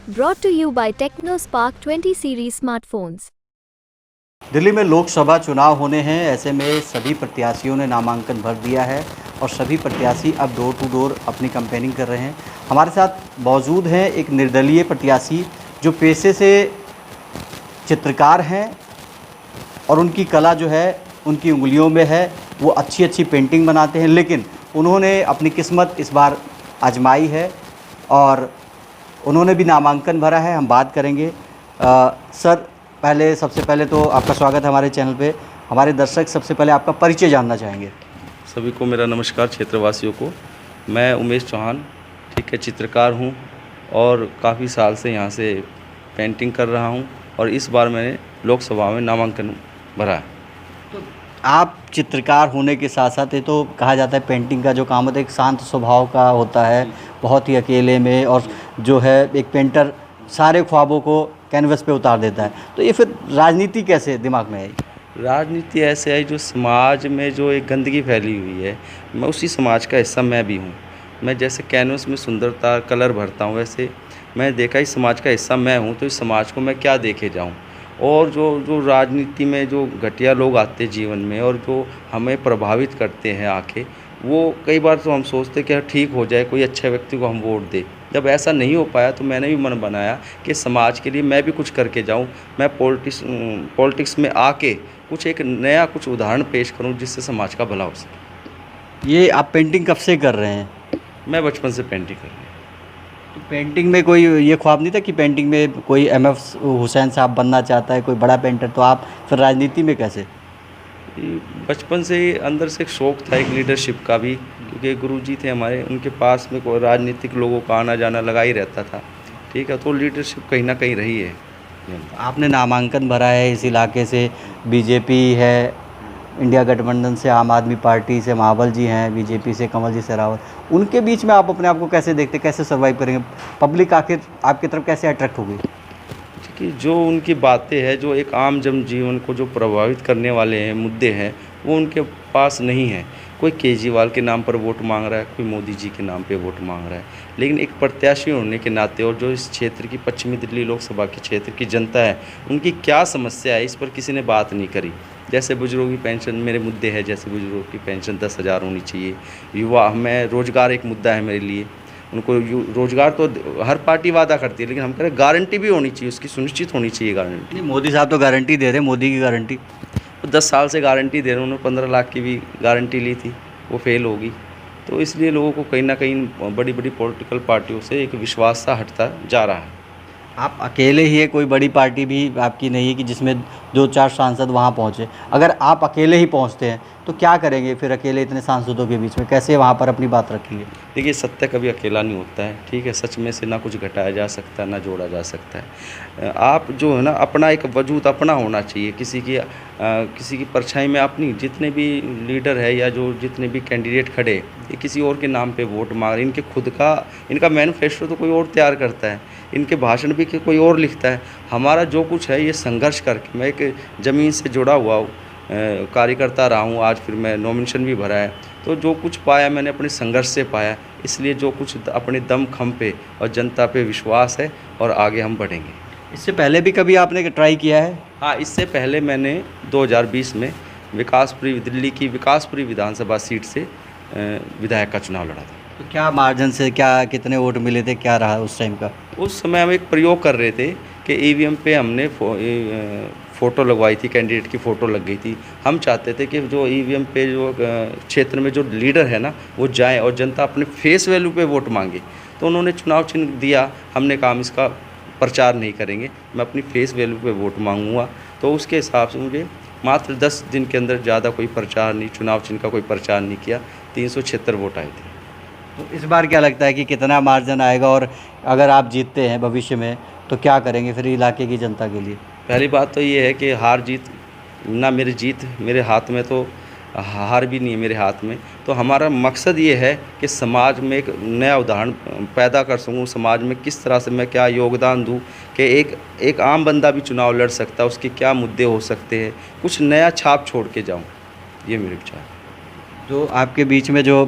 Brought to you by TechnoSpark 20 series smartphones. Delhi में लोकसभा चुनाव होने हैं। ऐसे में सभी प्रत्याशियों ने नामांकन भर दिया है और सभी प्रत्याशी अब डोर टू डोर अपनी कैंपेनिंग कर रहे हैं। हमारे साथ मौजूद हैं एक निर्दलीय प्रत्याशी जो पेशे से चित्रकार हैं और उनकी कला जो है उनकी उंगलियों में है। वो अच्छी अच्छी पेंटिंग बनाते हैं, लेकिन उन्होंने अपनी किस्मत इस बार आजमाई है और उन्होंने भी नामांकन भरा है। हम बात करेंगे। सर, सबसे पहले तो आपका स्वागत है हमारे चैनल पे। हमारे दर्शक सबसे पहले आपका परिचय जानना चाहेंगे। सभी को मेरा नमस्कार, क्षेत्रवासियों को। मैं उमेश चौहान, ठीक है, चित्रकार हूँ और काफ़ी साल से यहाँ से पेंटिंग कर रहा हूँ और इस बार मैंने लोकसभा में नामांकन भरा है। तो आप चित्रकार होने के साथ साथ, ये तो कहा जाता है पेंटिंग का जो काम होता है एक शांत स्वभाव का होता है, बहुत ही अकेले में, और जो है एक पेंटर सारे ख्वाबों को कैनवस पे उतार देता है। तो ये फिर राजनीति कैसे दिमाग में आई? राजनीति ऐसे है जो समाज में जो एक गंदगी फैली हुई है, मैं उसी समाज का हिस्सा मैं भी हूँ। मैं जैसे कैनवस में सुंदरता कलर भरता हूँ, वैसे मैं देखा इस समाज का हिस्सा मैं हूँ, तो इस समाज को मैं क्या देखे जाऊँ। और जो राजनीति में जो घटिया लोग आते हैं जीवन में और जो हमें प्रभावित करते हैं आके, वो कई बार तो हम सोचते हैं कि ठीक हो जाए, कोई अच्छे व्यक्ति को हम वोट दें। जब ऐसा नहीं हो पाया तो मैंने भी मन बनाया कि समाज के लिए मैं भी कुछ करके जाऊं। मैं पॉलिटिक्स में आके कुछ एक नया कुछ उदाहरण पेश करूं जिससे समाज का भला हो सके। ये आप पेंटिंग कब से कर रहे हैं? मैं बचपन से पेंटिंग कर रहा हूँ। तो पेंटिंग में कोई ये ख्वाब नहीं था कि पेंटिंग में कोई एम.एफ. हुसैन साहब बनना चाहता है, कोई बड़ा पेंटर, तो आप फिर राजनीति में कैसे? बचपन से ही अंदर से एक शौक़ था, एक लीडरशिप का भी, क्योंकि गुरुजी थे हमारे, उनके पास में कोई राजनीतिक लोगों का आना जाना लगा ही रहता था, ठीक है, तो लीडरशिप कहीं ना कहीं रही है। आपने नामांकन भरा है इस इलाके से, बीजेपी है, इंडिया गठबंधन से आम आदमी पार्टी से महाबल जी हैं, बीजेपी से कमल जी सरावत, उनके बीच में आप अपने आप को कैसे देखते, कैसे सर्वाइव करेंगे? पब्लिक आखिर आपकी तरफ कैसे अट्रैक्ट होगी? कि जो उनकी बातें हैं, जो एक आम जन जीवन को जो प्रभावित करने वाले हैं मुद्दे हैं, वो उनके पास नहीं है। कोई केजरीवाल के नाम पर वोट मांग रहा है, कोई मोदी जी के नाम पे वोट मांग रहा है, लेकिन एक प्रत्याशी होने के नाते और जो इस क्षेत्र की पश्चिमी दिल्ली लोकसभा के क्षेत्र की जनता है, उनकी क्या समस्या है, इस पर किसी ने बात नहीं करी। जैसे बुजुर्गों की पेंशन मेरे मुद्दे हैं, जैसे बुजुर्गों की पेंशन 10,000 होनी चाहिए। युवा में रोज़गार एक मुद्दा है मेरे लिए, उनको रोज़गार तो हर पार्टी वादा करती है, लेकिन हम कह रहे हैं गारंटी भी होनी चाहिए, उसकी सुनिश्चित होनी चाहिए गारंटी। नहीं, मोदी साहब तो गारंटी दे रहे हैं, मोदी की गारंटी वो 10 साल से गारंटी दे रहे हैं, उन्होंने 15 लाख की भी गारंटी ली थी, वो फेल होगी। तो इसलिए लोगों को कहीं ना कहीं बड़ी बड़ी पॉलिटिकल पार्टियों से एक विश्वास सा हटता जा रहा है। आप अकेले ही है, कोई बड़ी पार्टी भी आपकी नहीं है कि जिसमें 2-4 सांसद वहाँ पहुँचे? अगर आप अकेले ही पहुँचते हैं तो क्या करेंगे फिर अकेले इतने सांसदों के बीच में, कैसे वहाँ पर अपनी बात रखेंगे? देखिए, सत्य कभी अकेला नहीं होता है, ठीक है, सच में से ना कुछ घटाया जा सकता है ना जोड़ा जा सकता है। आप जो है ना, अपना एक वजूद अपना होना चाहिए, किसी की परछाई में अपनी। जितने भी लीडर है या जो जितने भी कैंडिडेट खड़े, ये किसी और के नाम पे वोट मांग रहे हैं। इनके खुद का इनका मैनिफेस्टो तो कोई और तैयार करता है, इनके भाषण भी कोई और लिखता है। हमारा जो कुछ है ये संघर्ष करके, मैं एक ज़मीन से जुड़ा हुआ कार्यकर्ता रहा हूँ, आज फिर मैं नॉमिनेशन भी भरा है, तो जो कुछ पाया मैंने अपने संघर्ष से पाया, इसलिए जो कुछ अपने दम खम पे और जनता पे विश्वास है और आगे हम बढ़ेंगे। इससे पहले भी कभी आपने ट्राई किया है? हाँ, इससे पहले मैंने 2020 में दिल्ली की विकासपुरी विधानसभा सीट से विधायक का चुनाव लड़ा था। तो क्या मार्जिन से, क्या कितने वोट मिले थे, क्या रहा उस टाइम का? उस समय हम एक प्रयोग कर रहे थे कि ईवीएम पे हमने फ़ोटो लगवाई थी, कैंडिडेट की फ़ोटो लग गई थी। हम चाहते थे कि जो ईवीएम पे जो क्षेत्र में जो लीडर है ना, वो जाए और जनता अपने फेस वैल्यू पे वोट मांगे। तो उन्होंने चुनाव चिन्ह दिया, हमने कहा हम इसका प्रचार नहीं करेंगे, मैं अपनी फेस वैल्यू पे वोट मांगूंगा। तो उसके हिसाब से मुझे मात्र 10 दिन के अंदर, ज़्यादा कोई प्रचार नहीं, चुनाव चिन्ह का कोई प्रचार नहीं किया, 376 वोट आए थे। तो इस बार क्या लगता है कि कितना मार्जिन आएगा, और अगर आप जीतते हैं भविष्य में तो क्या करेंगे फिर इलाके की जनता के लिए? पहली बात तो ये है कि हार जीत ना, मेरी जीत मेरे हाथ में, तो हार भी नहीं है मेरे हाथ में। तो हमारा मकसद ये है कि समाज में एक नया उदाहरण पैदा कर सकूँ, समाज में किस तरह से मैं क्या योगदान दूँ कि एक आम बंदा भी चुनाव लड़ सकता है, उसके क्या मुद्दे हो सकते हैं, कुछ नया छाप छोड़ के जाऊँ, ये मेरे विचार। जो आपके बीच में जो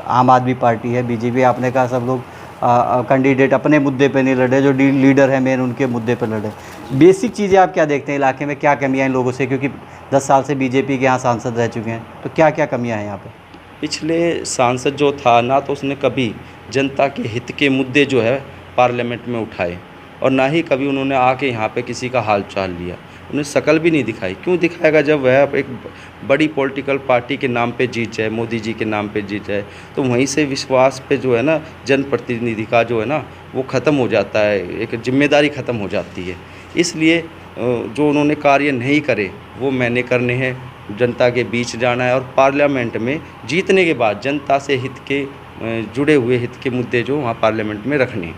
आम आदमी पार्टी है, बीजेपी, आपने कहा सब लोग कैंडिडेट अपने मुद्दे पे नहीं लड़े, जो लीडर है मेन उनके मुद्दे पे लड़े। बेसिक चीज़ें आप क्या देखते हैं इलाके में, क्या कमियाँ हैं लोगों से, क्योंकि 10 साल से बीजेपी के यहाँ सांसद रह चुके हैं, तो क्या क्या कमियाँ हैं यहाँ पे? पिछले सांसद जो था ना, तो उसने कभी जनता के हित के मुद्दे जो है पार्लियामेंट में उठाए, और ना ही कभी उन्होंने आके यहाँ पे किसी का हाल चाल लिया। उन्हें शकल भी नहीं दिखाई। क्यों दिखाएगा जब वह एक बड़ी पॉलिटिकल पार्टी के नाम पे जीत जाए, मोदी जी के नाम पे जीत जाए, तो वहीं से विश्वास पे जो है ना जनप्रतिनिधि का जो है ना वो ख़त्म हो जाता है, एक जिम्मेदारी ख़त्म हो जाती है। इसलिए जो उन्होंने कार्य नहीं करे वो मैंने करने हैं, जनता के बीच जाना है, और पार्लियामेंट में जीतने के बाद जनता से हित के जुड़े हुए हित के मुद्दे जो वहाँ पार्लियामेंट में रखने हैं।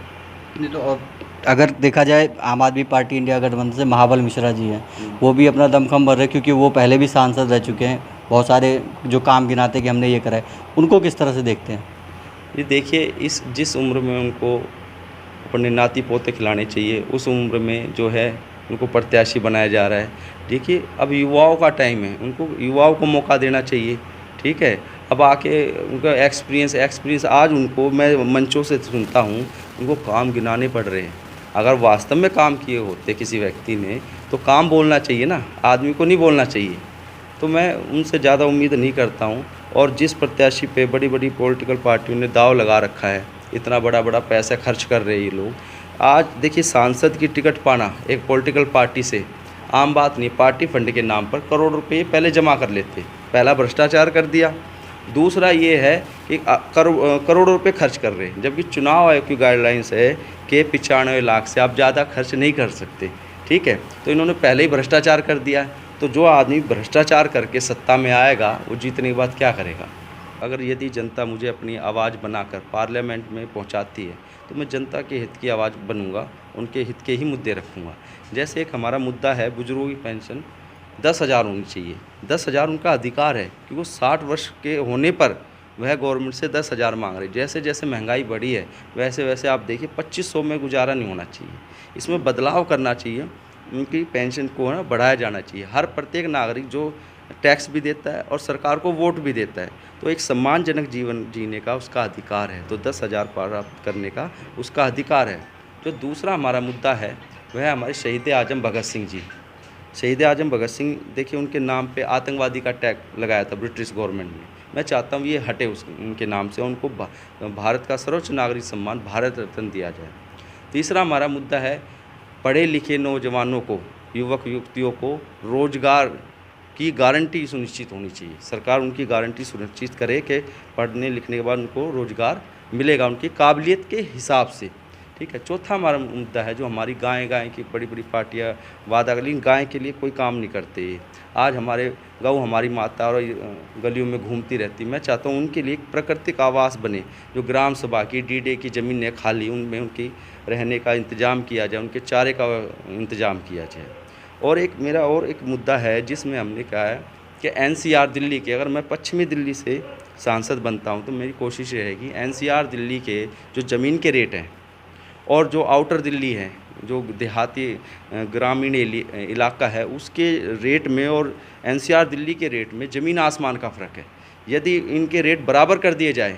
नहीं तो और अगर देखा जाए आम आदमी पार्टी इंडिया गठबंधन से महाबल मिश्रा जी हैं, वो भी अपना दमखम भर रहे हैं, क्योंकि वो पहले भी सांसद रह चुके हैं, बहुत सारे जो काम गिनाते कि हमने ये करा है, उनको किस तरह से देखते हैं? ये देखिए, इस जिस उम्र में उनको अपने नाती पोते खिलाने चाहिए, उस उम्र में जो है उनको प्रत्याशी बनाया जा रहा है। देखिए, अब युवाओं का टाइम है, उनको युवाओं को मौका देना चाहिए। ठीक है, अब आके उनका एक्सपीरियंस आज उनको मैं मंचों से सुनता हूँ, उनको काम गिनाने पड़ रहे हैं। अगर वास्तव में काम किए होते किसी व्यक्ति ने, तो काम बोलना चाहिए ना, आदमी को नहीं बोलना चाहिए। तो मैं उनसे ज़्यादा उम्मीद नहीं करता हूँ। और जिस प्रत्याशी पे बड़ी बड़ी पॉलिटिकल पार्टियों ने दाव लगा रखा है, इतना बड़ा बड़ा पैसा खर्च कर रहे हैं ये लोग। आज देखिए, सांसद की टिकट पाना एक पॉलिटिकल पार्टी से आम बात नहीं। पार्टी फंड के नाम पर करोड़ रुपये पहले जमा कर लेते, पहला भ्रष्टाचार कर दिया। दूसरा ये है कि करोड़ों रुपए खर्च कर रहे हैं, जबकि चुनाव आयोग की गाइडलाइंस है कि 95 लाख से आप ज़्यादा खर्च नहीं कर सकते। ठीक है, तो इन्होंने पहले ही भ्रष्टाचार कर दिया है। तो जो आदमी भ्रष्टाचार करके सत्ता में आएगा, वो जीतने के बाद क्या करेगा? अगर यदि जनता मुझे अपनी आवाज़ बनाकर पार्लियामेंट में पहुंचाती है, तो मैं जनता के हित की आवाज़ बनूंगा, उनके हित के ही मुद्दे रखूंगा। जैसे एक हमारा मुद्दा है बुजुर्गों की पेंशन 10,000 होनी चाहिए। 10,000 उनका अधिकार है, क्योंकि वो 60 वर्ष के होने पर वह गवर्नमेंट से 10,000 मांग रहे। जैसे जैसे महंगाई बढ़ी है, वैसे वैसे आप देखिए 2500 में गुजारा नहीं होना चाहिए। इसमें बदलाव करना चाहिए, उनकी पेंशन को ना बढ़ाया जाना चाहिए। हर प्रत्येक नागरिक जो टैक्स भी देता है और सरकार को वोट भी देता है, तो एक सम्मानजनक जीवन जीने का उसका अधिकार है। तो 10,000 प्राप्त करने का उसका अधिकार है। जो दूसरा हमारा मुद्दा है, वह हमारे शहीद आजम भगत सिंह जी। शहीद आजम भगत सिंह, देखिए उनके नाम पे आतंकवादी का टैग लगाया था ब्रिटिश गवर्नमेंट ने। मैं चाहता हूँ ये हटे उनके नाम से, उनको भारत का सर्वोच्च नागरिक सम्मान भारत रत्न दिया जाए। तीसरा हमारा मुद्दा है, पढ़े लिखे नौजवानों को, युवक युवतियों को रोजगार की गारंटी सुनिश्चित होनी चाहिए। सरकार उनकी गारंटी सुनिश्चित करे कि पढ़ने लिखने के बाद उनको रोजगार मिलेगा उनकी काबिलियत के हिसाब से। ठीक है, चौथा हमारा मुद्दा है, जो हमारी गाय की बड़ी बड़ी पार्टियां वादा कर, लेकिन गाय के लिए कोई काम नहीं करते। आज हमारे गऊ हमारी माता और गलियों में घूमती रहती। मैं चाहता हूं उनके लिए एक प्राकृतिक आवास बने, जो ग्राम सभा की डीडे की ज़मीन है खाली, उनमें उनकी रहने का इंतज़ाम किया जाए, उनके चारे का इंतज़ाम किया जाए। और एक मेरा और एक मुद्दा है, जिसमें हमने कहा है कि NCR दिल्ली के, अगर मैं पश्चिमी दिल्ली से सांसद बनता हूँ, तो मेरी कोशिश रहेगी NCR दिल्ली के जो ज़मीन के रेट हैं, और जो आउटर दिल्ली है, जो देहाती ग्रामीण इलाका है, उसके रेट में और NCR दिल्ली के रेट में ज़मीन आसमान का फ़र्क है। यदि इनके रेट बराबर कर दिए जाए,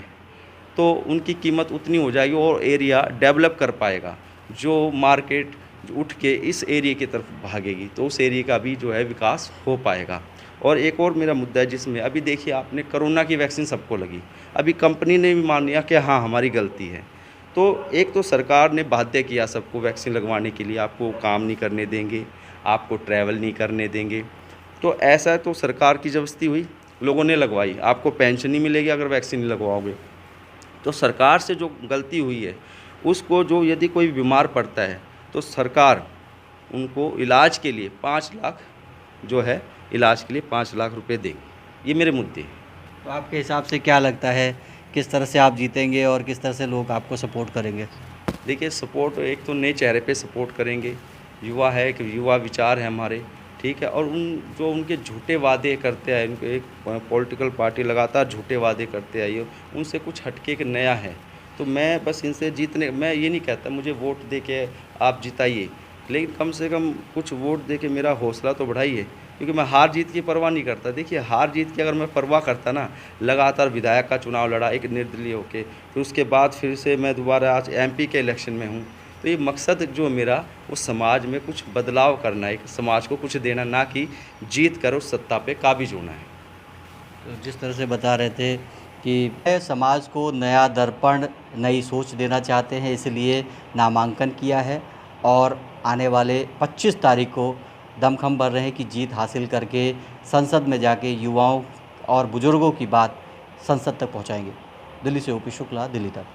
तो उनकी कीमत उतनी हो जाएगी और एरिया डेवलप कर पाएगा। जो मार्केट उठ के इस एरिया की तरफ भागेगी, तो उस एरिया का भी जो है विकास हो पाएगा। और एक और मेरा मुद्दा है, जिसमें अभी देखिए आपने कोरोना की वैक्सीन सबको लगी, अभी कंपनी ने भी मान लिया कि हाँ हमारी गलती है। तो एक तो सरकार ने बाध्य किया सबको वैक्सीन लगवाने के लिए, आपको काम नहीं करने देंगे, आपको ट्रैवल नहीं करने देंगे। तो ऐसा तो सरकार की ज़बरदस्ती हुई, लोगों ने लगवाई, आपको पेंशन नहीं मिलेगी अगर वैक्सीन नहीं लगवाओगे। तो सरकार से जो गलती हुई है, उसको जो यदि कोई बीमार पड़ता है, तो सरकार उनको इलाज के लिए 5 लाख जो है, इलाज के लिए 5 लाख रुपए देगी। ये मेरे मुद्दे हैं। तो आपके हिसाब से क्या लगता है, किस तरह से आप जीतेंगे और किस तरह से लोग आपको सपोर्ट करेंगे? देखिए, सपोर्ट एक तो नए चेहरे पे सपोर्ट करेंगे, युवा है कि युवा विचार है हमारे, ठीक है। और जो उनके झूठे वादे करते आए, उनके एक पॉलिटिकल पार्टी लगातार झूठे वादे करते आई है, उनसे कुछ हटके एक नया है। तो मैं बस इनसे जीतने, मैं ये नहीं कहता मुझे वोट दे के आप जिताइए, लेकिन कम से कम कुछ वोट दे के मेरा हौसला तो बढ़ाइए। क्योंकि मैं हार जीत की परवाह नहीं करता। देखिए हार जीत की अगर मैं परवाह करता ना, लगातार विधायक का चुनाव लड़ा एक निर्दलीय होके, फिर उसके बाद फिर से मैं दोबारा आज एमपी के इलेक्शन में हूँ। तो ये मकसद जो मेरा वो समाज में कुछ बदलाव करना है, समाज को कुछ देना, ना कि जीत कर उस सत्ता पे काबिज होना है। तो जिस तरह से बता रहे थे कि वह समाज को नया दर्पण, नई सोच देना चाहते हैं, इसलिए नामांकन किया है और आने वाले 25 तारीख को दमखम भर रहे हैं कि जीत हासिल करके संसद में जाके युवाओं और बुजुर्गों की बात संसद तक पहुंचाएंगे। दिल्ली से ओपी शुक्ला, दिल्ली तक।